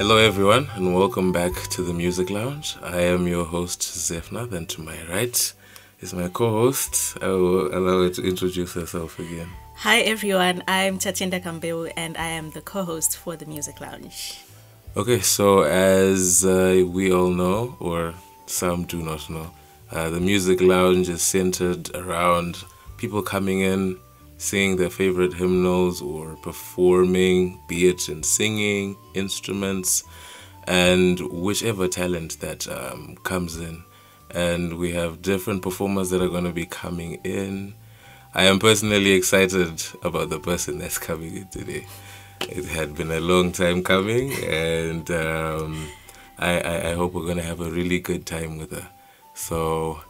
Hello everyone and welcome back to the Music Lounge. I am your host Zeph, and to my right is my co-host. I will allow her to introduce herself again. Hi everyone, I'm Tatenda and I am the co-host for the Music Lounge. Okay, so as we all know, or some do not know, the Music Lounge is centered around people coming in, singing their favorite hymnals or performing, be it in singing, instruments, and whichever talent that comes in. And we have different performers that are going to be coming in. I am personally excited about the person that's coming in today. It had been a long time coming, and I hope we're going to have a really good time with her. So,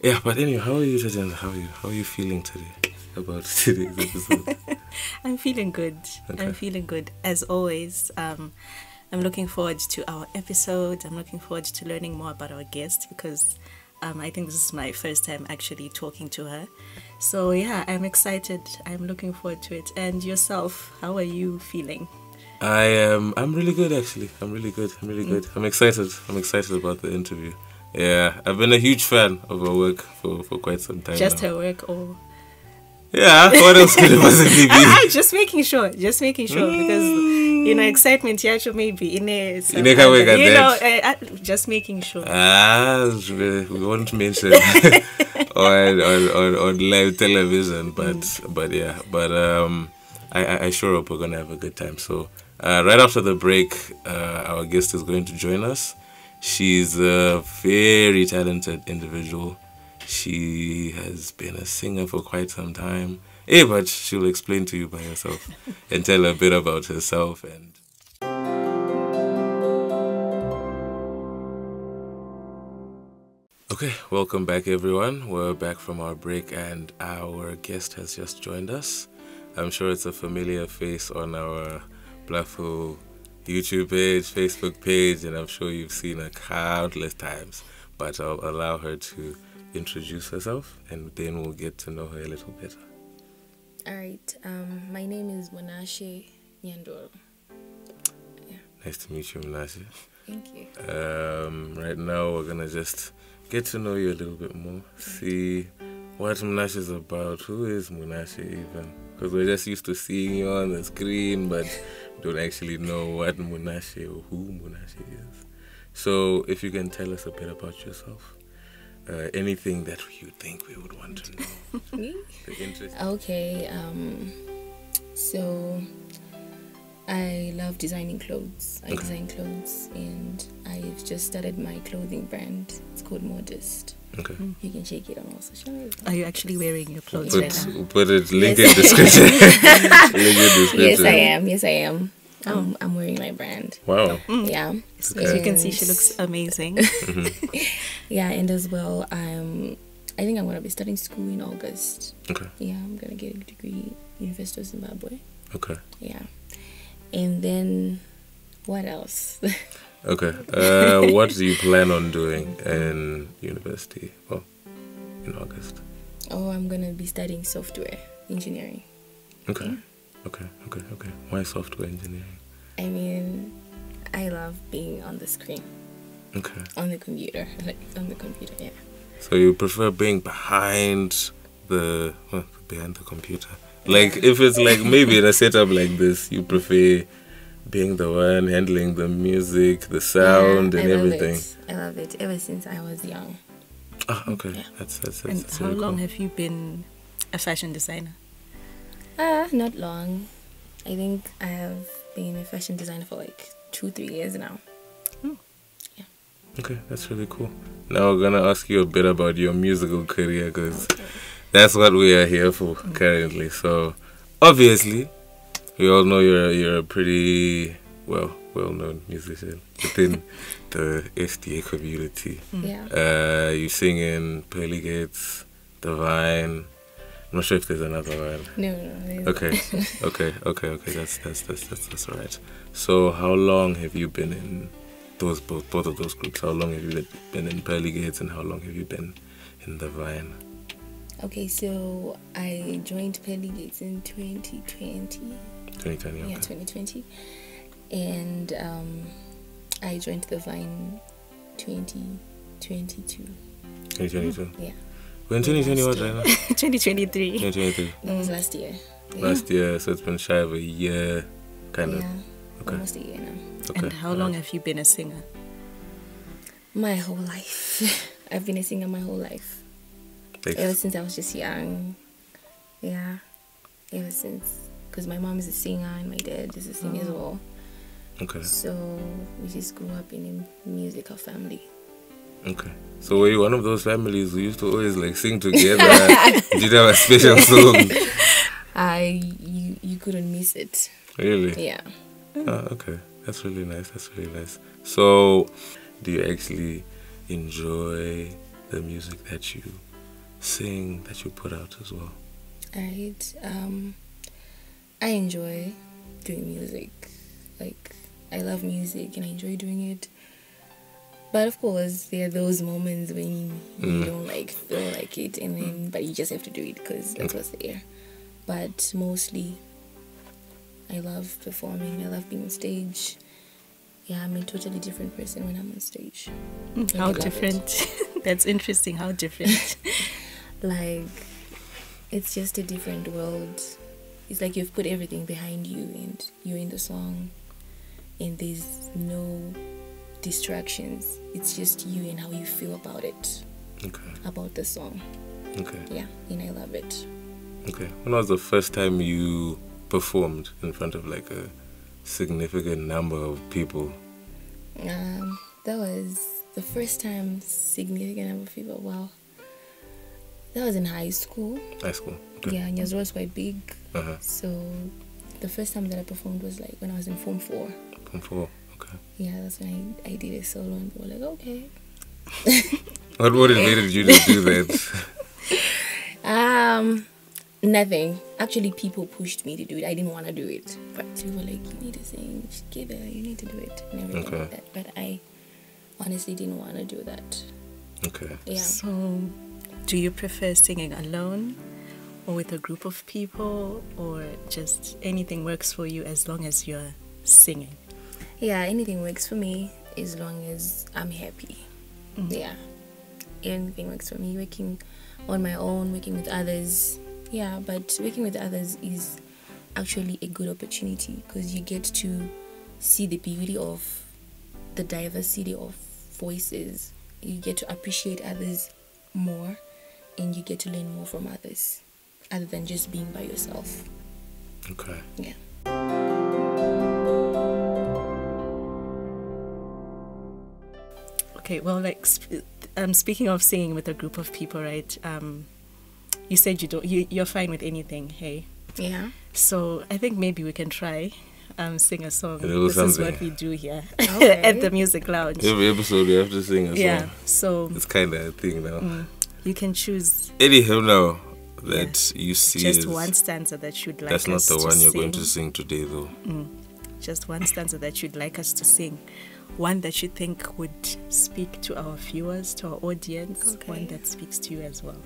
yeah, but anyway, how are you, Tatenda? How are you feeling today? About today's episode? I'm feeling good. Okay. I'm feeling good. As always, I'm looking forward to our episode. I'm looking forward to learning more about our guest because I think this is my first time actually talking to her. So yeah, I'm excited. I'm looking forward to it. And yourself, how are you feeling? I'm really good actually. I'm really good. I'm excited. I'm excited about the interview. Yeah, I've been a huge fan of her work for quite some time Just now. her work or... Yeah, what else could it possibly be? Just making sure because excitement yacho maybe just making sure. We won't mention on live television, but I sure hope we're gonna have a good time. So right after the break, our guest is going to join us. She's a very talented individual. She has been a singer for quite some time. But she'll explain to you by herself and tell a bit about herself. And okay, welcome back everyone. We're back from our break and our guest has just joined us. I'm sure it's a familiar face on our Bluffo YouTube page, Facebook page, and I'm sure you've seen her countless times. But I'll allow her to introduce herself and then we'll get to know her a little better. Alright, my name is Munashe Nyandoro. Yeah. Nice to meet you, Munashe. Thank you. Right now we're gonna just get to know you a little bit more, see what Munashe is about. Who is Munashe even? Because we're just used to seeing you on the screen but don't actually know what Munashe or who Munashe is. So if you can tell us a bit about yourself. Anything that you think we would want to know. The interest. Okay, so I love designing clothes. I design clothes and I've just started my clothing brand. It's called Modest. Okay. You can check it on all social media. Are you actually wearing your clothes right now? Put it link in description. Yes, I am. I'm wearing my brand. Wow. Yeah. As you can see, she looks amazing. Yeah, and as well, I think I'm going to be starting school in August. Okay. Yeah, I'm going to get a degree at University of Zimbabwe. Okay. Yeah. And then, what else? Okay. What do you plan on doing in university? Well, in August. Oh, I'm going to be studying software engineering. Okay. Yeah. Okay. Why software engineering? I mean, I love being on the screen. Okay. On the computer. Yeah. So you prefer being behind the computer? Like if it's like maybe in a setup like this, you prefer being the one handling the music, the sound, and everything. I love it ever since I was young. Oh, okay. Yeah. That's And that's how really long cool. have you been a fashion designer? Not long. I think I have been a fashion designer for like 2-3 years now. Okay, that's really cool. Now we're gonna ask you a bit about your musical career because that's what we are here for currently. So obviously, we all know you're a pretty well-known musician within the SDA community. Yeah. You sing in Pearly Gates, Divine. I'm not sure if there's another one. No. Okay. That's all right. So how long have you been in both of those groups? How long have you been in Pearly Gates and how long have you been in the Vine? Okay, so I joined Pearly Gates in 2020. 2020, okay. Yeah, 2020. And I joined the Vine 2022. 2022? Yeah. We're in 2020 what right now? 2023. 2023. That was last year. Yeah. Last year, so it's been shy of a year, kind of. Yeah, Okay. almost a year now. Okay. And how long have you been a singer? My whole life. I've been a singer my whole life. Ever since I was just young. Yeah. Ever since. Because my mom is a singer and my dad is a singer as well. Okay. So we just grew up in a musical family. Okay. So were you one of those families who used to always like sing together? Did you have a special song? You couldn't miss it. Really? Yeah. Okay. That's really nice. That's really nice. So do you actually enjoy the music that you sing, that you put out as well? Alright. I enjoy doing music. Like, I love music and I enjoy doing it. But of course, there are those moments when you don't feel like it, and then but you just have to do it because that's what's there. But mostly, I love performing. I love being on stage. Yeah, I'm a totally different person when I'm on stage. How different? That's interesting. How different? Like, it's just a different world. It's like you've put everything behind you and you're in the song, and there's no distractions. It's just you and how you feel about it. Okay. About the song. Okay. Yeah, and I love it. Okay. When was the first time you performed in front of like a significant number of people? That was the first time significant number of people. Wow. That was in high school. High school. Okay. Yeah, Nyandoro was quite big. Uh-huh. So the first time that I performed was like when I was in Form 4. Form 4. Okay. Yeah, that's when I did a solo and they were like, okay. What motivated you to do that? Nothing. Actually, people pushed me to do it. I didn't want to do it. But they were like, you need to sing, you should get there, you need to do it. And everything like that. But I honestly didn't want to do that. Okay. Yeah. So, do you prefer singing alone or with a group of people, or just anything works for you as long as you're singing? Yeah, anything works for me as long as I'm happy. Yeah. Anything works for me. Working on my own, working with others. Yeah, but working with others is actually a good opportunity because you get to see the beauty of the diversity of voices. You get to appreciate others more, and you get to learn more from others other than just being by yourself. Okay. Yeah. Okay, well, like speaking of singing with a group of people, right? You said you're fine with anything, hey? Yeah. So I think maybe we can try sing a song. This is what we do here Okay. at the Music Lounge. Every episode we have to sing a song. Yeah, so It's kind of a thing now. you can choose Any hymn now that you see just is, one stanza that you'd like that's not us the to one you're sing. going to sing today though. Just one stanza that you'd like us to sing. One that you think would speak to our viewers, to our audience. Okay. One that speaks to you as well.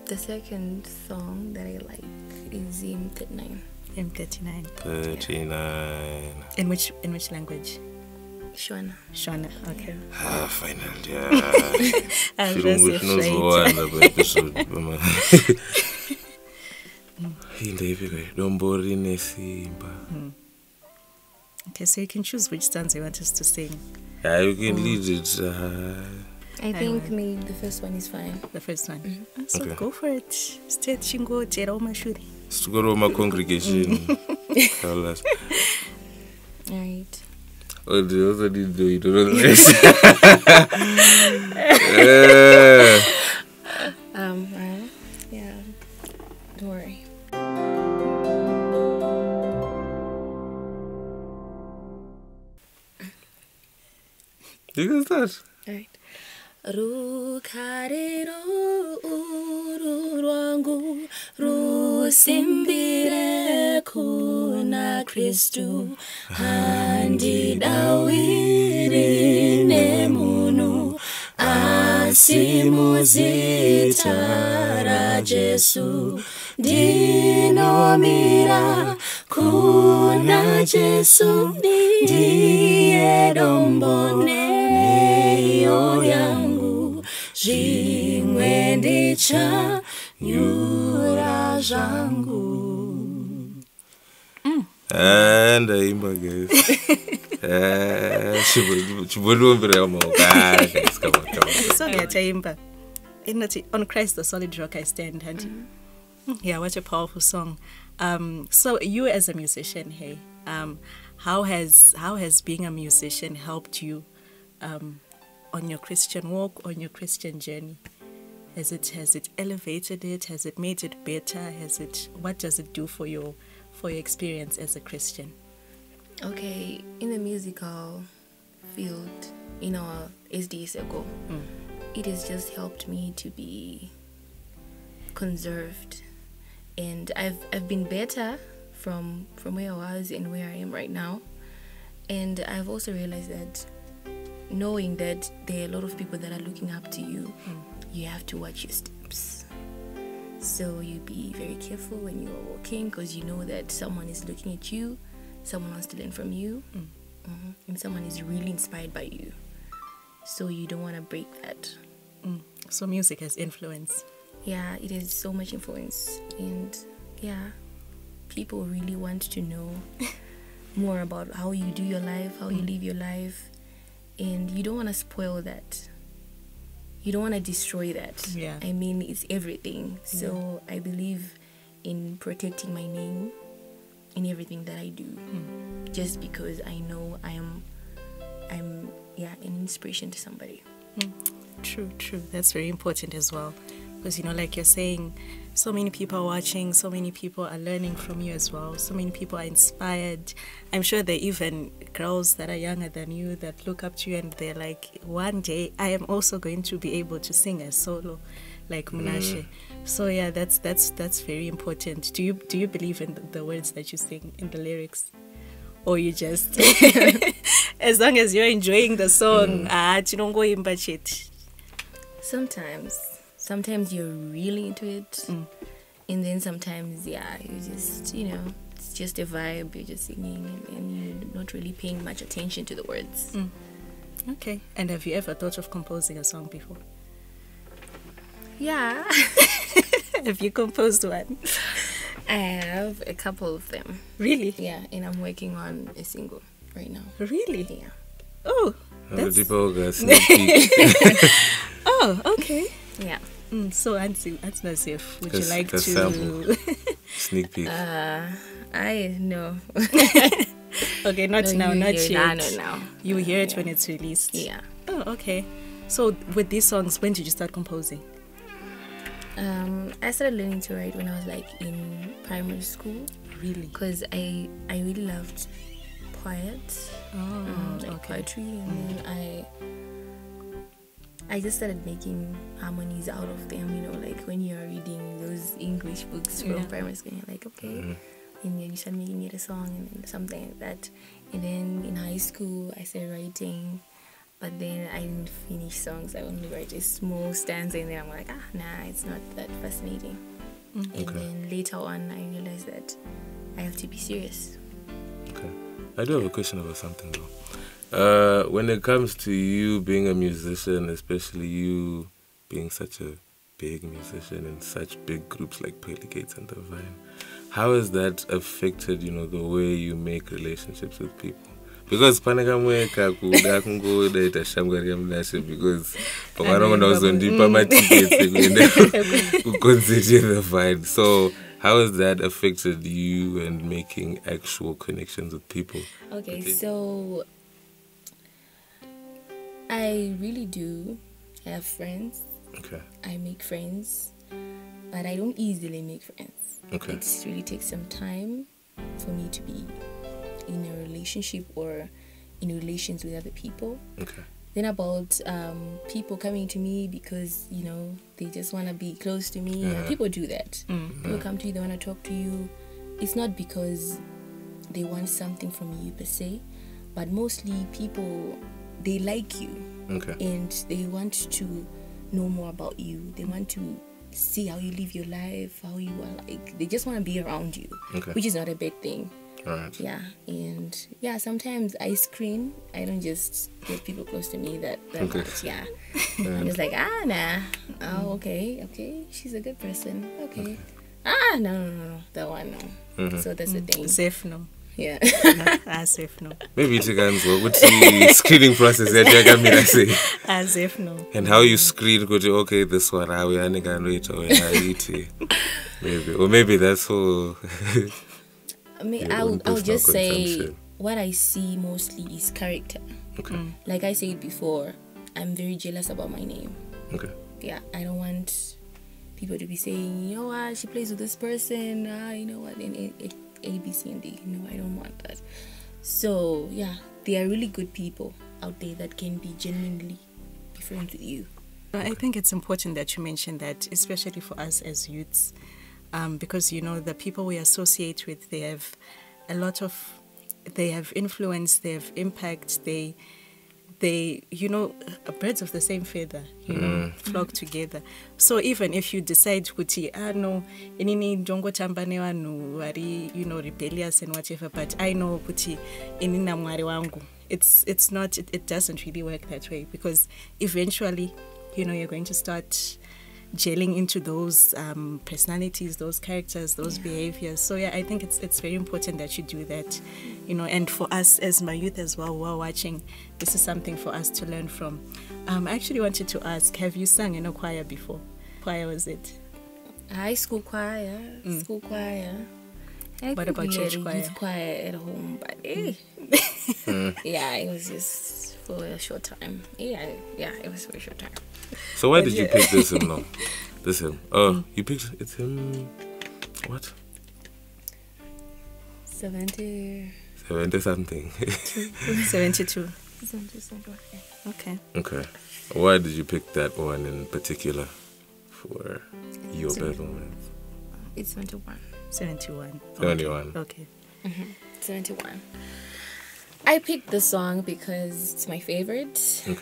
The second song that I like is hymn 39. M39. 39. In which language? Shona. Shona. Okay. Final, yeah. I'm Chirungu just chinozowanda afraid. paepisode. Indevike dombo rine simba. Okay, so you can choose which stanza you want us to sing. Yeah, you can lead it. I think maybe the first one is fine. The first one. So Okay. go for it. State chingo tera umashuri. Sikoroma congregation. Tell us. Alright. Oh, they also did do it. Alright. Yeah. Don't worry. You can start. Alright. Rukarero uru rwangu rusimbire kuna Kristu handidawiri nemunu asimuzita ra Jesu dinomira kuna Jesu ndiye dombo neyo yangu zvimwe ndichanyura zvangu. And aimba guys. Chibudumbira guys. Come on. Song yachaimba. On Christ the solid rock I stand, auntie. Yeah, what a powerful song. So you as a musician, hey, how has being a musician helped you on your Christian walk, on your Christian journey? Has it elevated it? Has it made it better? What does it do for your experience as a Christian? Okay, in the musical field, in our SD circle, it has just helped me to be conserved, and I've been better from where I was and where I am right now. And I've also realized that knowing that there are a lot of people that are looking up to you, you have to watch your steps. So you be very careful when you're walking, because you know that someone is looking at you, someone wants to learn from you, and someone is really inspired by you. So you don't want to break that. So music has influence. Yeah, it has so much influence. And yeah, people really want to know more about how you do your life, how you live your life. And you don't want to spoil that. You don't want to destroy that. Yeah. I mean, it's everything. So I believe in protecting my name in everything that I do. Just because I know I'm an inspiration to somebody. True. That's very important as well. Because, like you're saying, so many people are watching, so many people are learning from you as well. So many people are inspired. I'm sure there are even girls that are younger than you that look up to you and they're like, one day I am also going to be able to sing a solo like Munashe. So yeah, that's very important. Do you believe in the words that you sing, in the lyrics? Or you just, as long as you're enjoying the song, Sometimes you're really into it, and then sometimes, you just, it's just a vibe, you're just singing, and you're not really paying much attention to the words. Okay. And have you ever thought of composing a song before? Yeah. Have you composed one? I have a couple of them. Really? Yeah, and I'm working on a single right now. Really? Yeah. Oh, that's sneak peek. Oh, okay. Yeah. So, Auntie Zeph, would you like to sample. Sneak peek? I know. Okay, not now, not yet. No. You will hear it when it's released. Yeah. Oh, okay. So, with these songs, when did you start composing? I started learning to write when I was in primary school. Really? Because I really loved poets, poetry, and then I just started making harmonies out of them, when you're reading those English books from primary school, you're like, okay, and then you start making it a song and something like that. And then in high school, I started writing, but then I didn't finish songs. I only write a small stanza, and then I'm like, nah, it's not that fascinating. And then later on, I realized that I have to be serious. Okay. I do have a question about something though. When it comes to you being a musician, especially you being such a big musician in such big groups like Pearly Gates and The Vine, how has that affected, the way you make relationships with people? Because panakamweka kuda kungodaita shamwari yamunashe because pavanongoda kuzondipa matickets ekuenda kuconcert The Vine. So how has that affected you and making actual connections with people? Okay, so I really do have friends. Okay. I make friends, but I don't easily make friends. Okay. It really takes some time for me to be in a relationship or in relations with other people. Okay. Then about people coming to me because, they just want to be close to me. Yeah, people do that. People come to you, they want to talk to you. It's not because they want something from you per se, but mostly people, they like you. Okay. And they want to know more about you. They want to see how you live your life, how you are like. They just want to be around you, Okay. which is not a bad thing. All right. Yeah, and yeah, sometimes I screen. I don't just get people close to me that Okay. much. Yeah, I'm just like, nah. Oh, okay. She's a good person. Okay. No. That one, no. So that's the thing. Zeph, no. Yeah. Zeph, no. Maybe it's again what's the screening process that you're gonna say? Zeph, no. And how you screen, go to okay, this one, how we are gonna wait, or maybe, or maybe that's whole. I mean, Yeah, I'll just say consumption. what I see mostly is character. Okay. Like I said before, I'm very jealous about my name. Okay. Yeah, I don't want people to be saying, you know what, she plays with this person, you know what, and A, B, C, and D. No, I don't want that. So, yeah, there are really good people out there that can be genuinely be friends with you. I think it's important that you mention that, especially for us as youths, because, you know, the people we associate with, they have influence, they have impact, they you know, birds of the same feather, you know, flock together. So even if you decide kuti no inini ndongo tambane vanhu vari, you know, rebellious and whatever, but I know kuti inina mwari wangu, it's not, it doesn't really work that way, because eventually, you know, you're going to start gelling into those personalities, those characters, those behaviors. So yeah, I think it's very important that you do that, you know. And for us as my youth as well who are watching, this is something for us to learn from. I actually wanted to ask, have you sung in a choir before? Choir was it? High school choir, school choir. What about church choir? Youth choir at home, but yeah, it was just for a short time. Yeah, it was for a short time. So why did you pick this hymn now? This hymn. Oh, you picked it's hymn. What? 70 something. 72. 70. Okay. Okay. Why did you pick that one in particular for your performance? It's 71. 71. 71. Okay. 71. I picked the song because it's my favorite. Okay.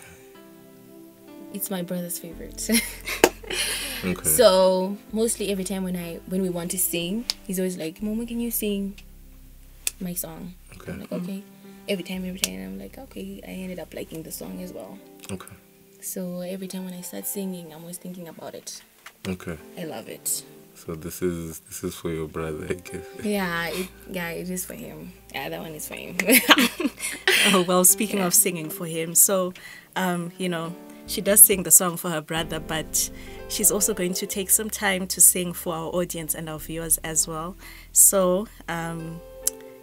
It's my brother's favorite. Okay. So mostly every time when we want to sing, he's always like, "Mama, can you sing my song?" Okay. I'm like, okay. Every time, I'm like, okay. I ended up liking the song as well. Okay. So every time when I start singing, I'm always thinking about it. Okay. I love it. So this is for your brother, I guess. Yeah, it is for him. Yeah, that one is for him. Oh, well, speaking of singing for him, so, you know, she does sing the song for her brother, but she's also going to take some time to sing for our audience and our viewers as well. So,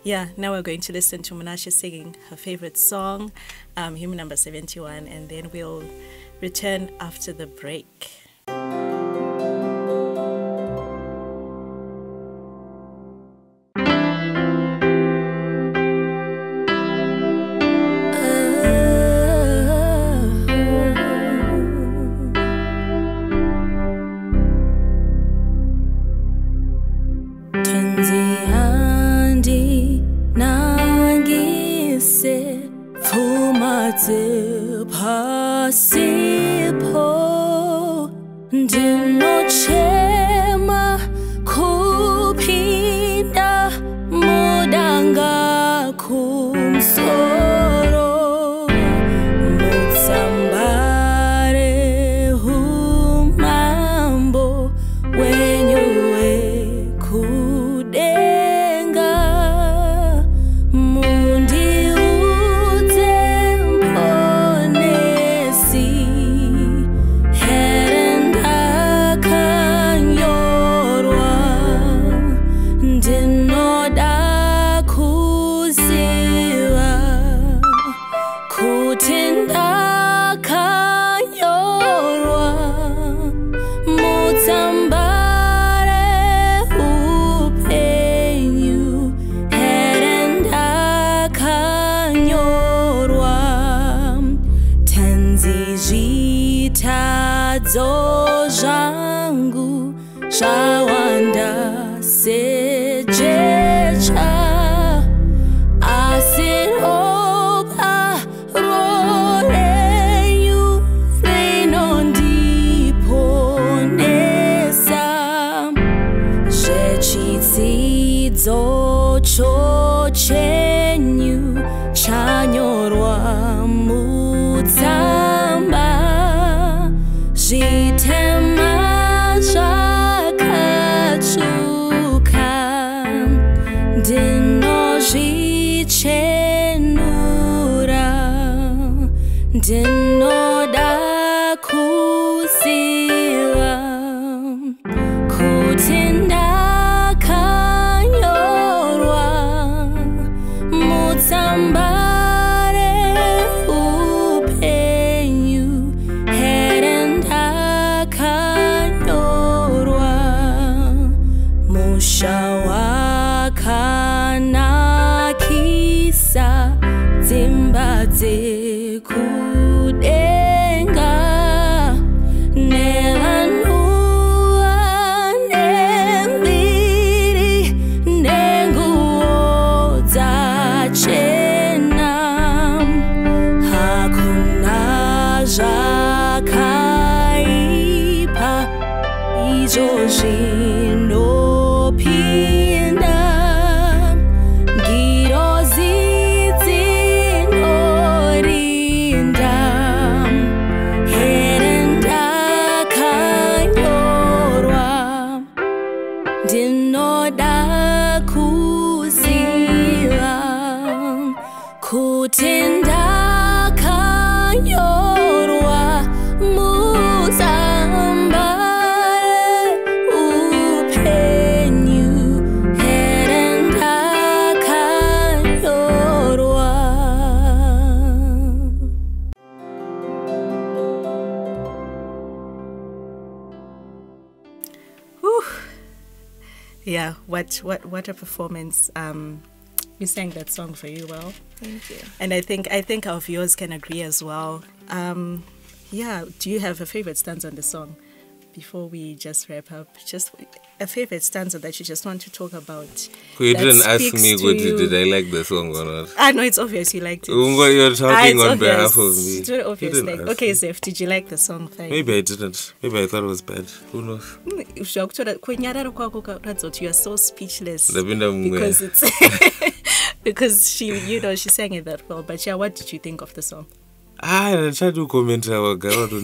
yeah, now we're going to listen to Munashe singing her favorite song, hymn number 71, and then we'll return after the break. Head and cho chenyu chanyorwa mutsamba zitema zvakatsuka ndinozvichenura ndinoda kuziva kuti ndakanyorwa mutsamba reupenyu here ndakanyorwa musha wakanakisa dzimba dzekudenga nevanhu vanembiri nenguo dzachena hakuna zvakaipa izvo zvinopinda ngirozi dzinorinda here ndakanyorwa ndinoda kuziva kuti ndakanyorwa mutsamba reupenyu here ndakanyorwa. Whew. Yeah, what a performance. You sang that song very well. Thank you. And I think our viewers can agree as well. Yeah, do you have a favorite stanza on the song? Before we just wrap up, just a favorite stanza that you just want to talk about. You that didn't ask speaks me, to good, you. did I like the song or not? I know it's obvious you liked it. You're talking It's on obvious. behalf of me. It's very obvious. You didn't Like, ask okay, me. Zeph, did you like the song? Fine. Maybe I didn't. Maybe I thought it was bad. Who knows? You are so speechless Ndapinda because mwe. it's because she sang it that well. But yeah, what did you think of the song? I tried to comment our girl. So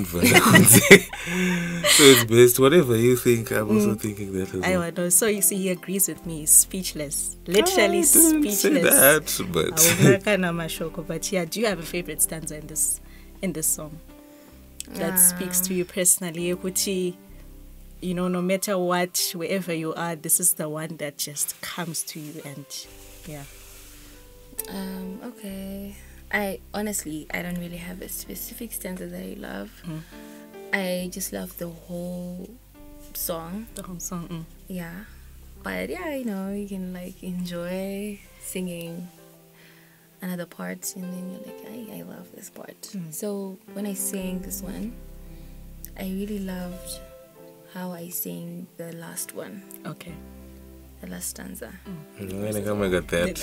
it's best. Whatever you think, I'm also thinking that as I well. know. So you see, he agrees with me. Speechless, literally I didn't speechless. say that, but But yeah, do you have a favorite stanza in this song that speaks to you personally? Ukuthi, you know, no matter what, wherever you are, this is the one that just comes to you, and yeah. Okay. I honestly don't really have a specific stanza that I love. I just love the whole song. The whole song. Yeah. But yeah, you know, you can like enjoy singing another part and then you're like, I love this part. So when I sang this one, I really loved how I sang the last one, Okay. the last stanza. I'm gonna come and get that.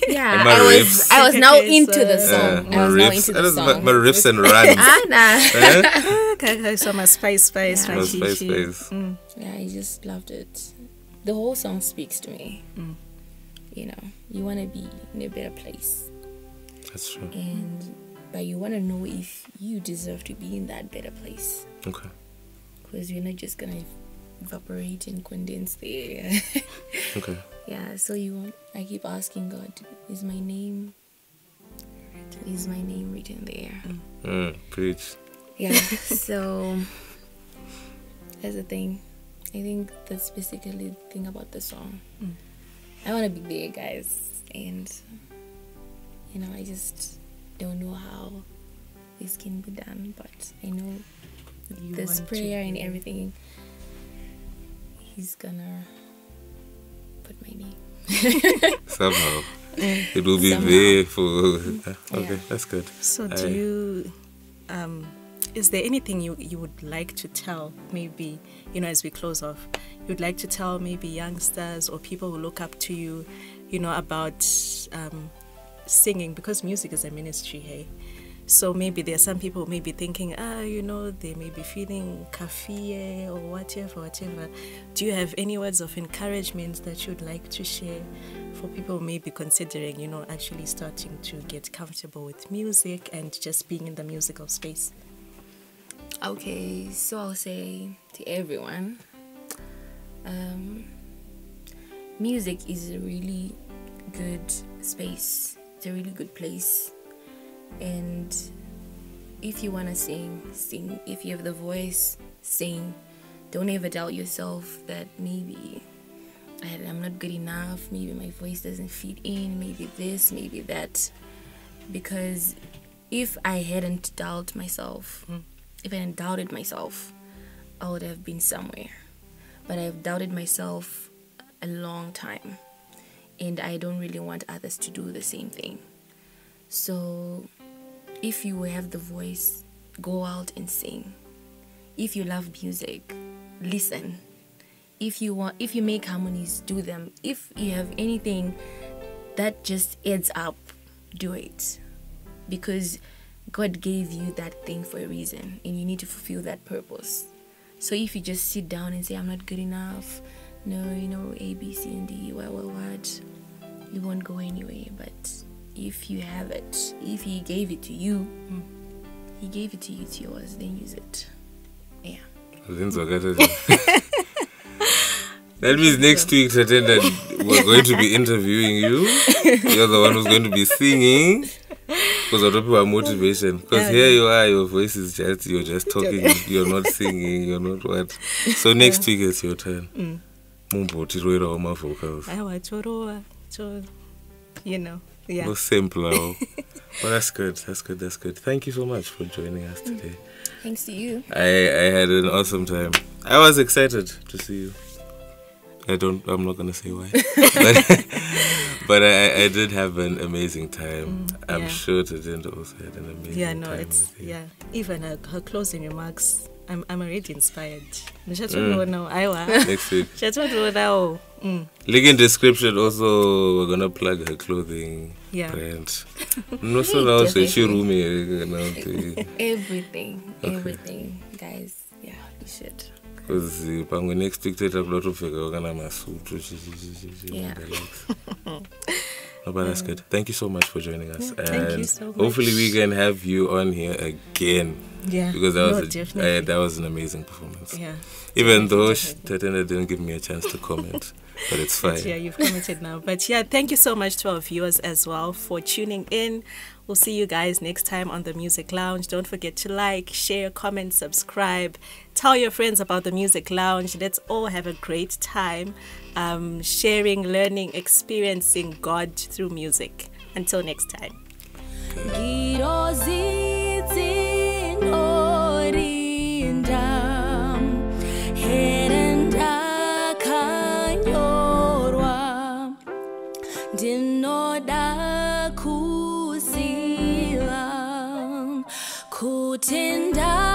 Yeah, And my riffs. I was now Okay, into so- the song. My I was now riffs. into the song. My riffs and runs. Nah. Okay, so my spice, Yeah. No space. Yeah, I just loved it. The whole song speaks to me. You know, you want to be in a better place, That's true. but you want to know if you deserve to be in that better place, Okay. because you're not just gonna evaporate and condense there. Okay. Yeah, so I keep asking God, is my name written there? Preach. Yeah. So that's the thing. I think that's basically the thing about the song. I want to be there, guys, and you know, I just don't know how this can be done, but I know You this want prayer to and be- everything, He's gonna put my name. Somehow. It will be Somehow. there for... Okay, Yeah. that's good. So do you, is there anything you would like to tell, maybe, you know, as we close off, you'd like to tell maybe youngsters or people who look up to you, you know, about singing, because music is a ministry, hey? So maybe there are some people may be thinking, they may be feeling kafie or whatever. Do you have any words of encouragement that you'd like to share for people maybe considering, actually starting to get comfortable with music and just being in the musical space? Okay, so I'll say to everyone, music is a really good space. It's a really good place. And if you want to sing. If you have the voice, sing. Don't ever doubt yourself that maybe I'm not good enough, maybe my voice doesn't fit in, maybe this, maybe that. Because if I hadn't doubted myself, I would have been somewhere. But I've doubted myself a long time, and I don't really want others to do the same thing. So if you have the voice, go out and sing. If you love music, listen. If you make harmonies, do them. If you have anything that just adds up, do it. Because God gave you that thing for a reason, and you need to fulfill that purpose. So if you just sit down and say, I'm not good enough, no, A, B, C, and D, what, you won't go anywhere. But if you have it, if He gave it to you, He gave it to you, it's yours, then use it. Yeah. That means next week, Tatenda, we're going to be interviewing you. You're the one who's going to be singing. Because other people are motivation. Because here you are, your voice is you're just talking, you're not singing, you're not what. So next week it's your turn. Vocals. Yeah. No simple. But that's good. Thank you so much for joining us today. Thanks to you. I had an awesome time. I was excited to see you. I'm not gonna say why. But I did have an amazing time. I'm sure Tatenda also had an amazing time. With you. Even her closing remarks, I'm already inspired. Next week. Link in description also, we're gonna plug her clothing brand. No, so now everything, guys. Yeah, you should. Because next week we're gonna figure but that's good. Thank you so much for joining us. Thank you so much. Hopefully we can have you on here again. Yeah. Because that was an amazing performance. Yeah. Even though Tatenda didn't give me a chance to comment. But it's fine. But you've commented now. But thank you so much to our viewers as well for tuning in. We'll see you guys next time on the Music Lounge. Don't forget to like, share, comment, subscribe. Tell your friends about the Music Lounge. Let's all have a great time sharing, learning, experiencing God through music. Until next time. Tatenda.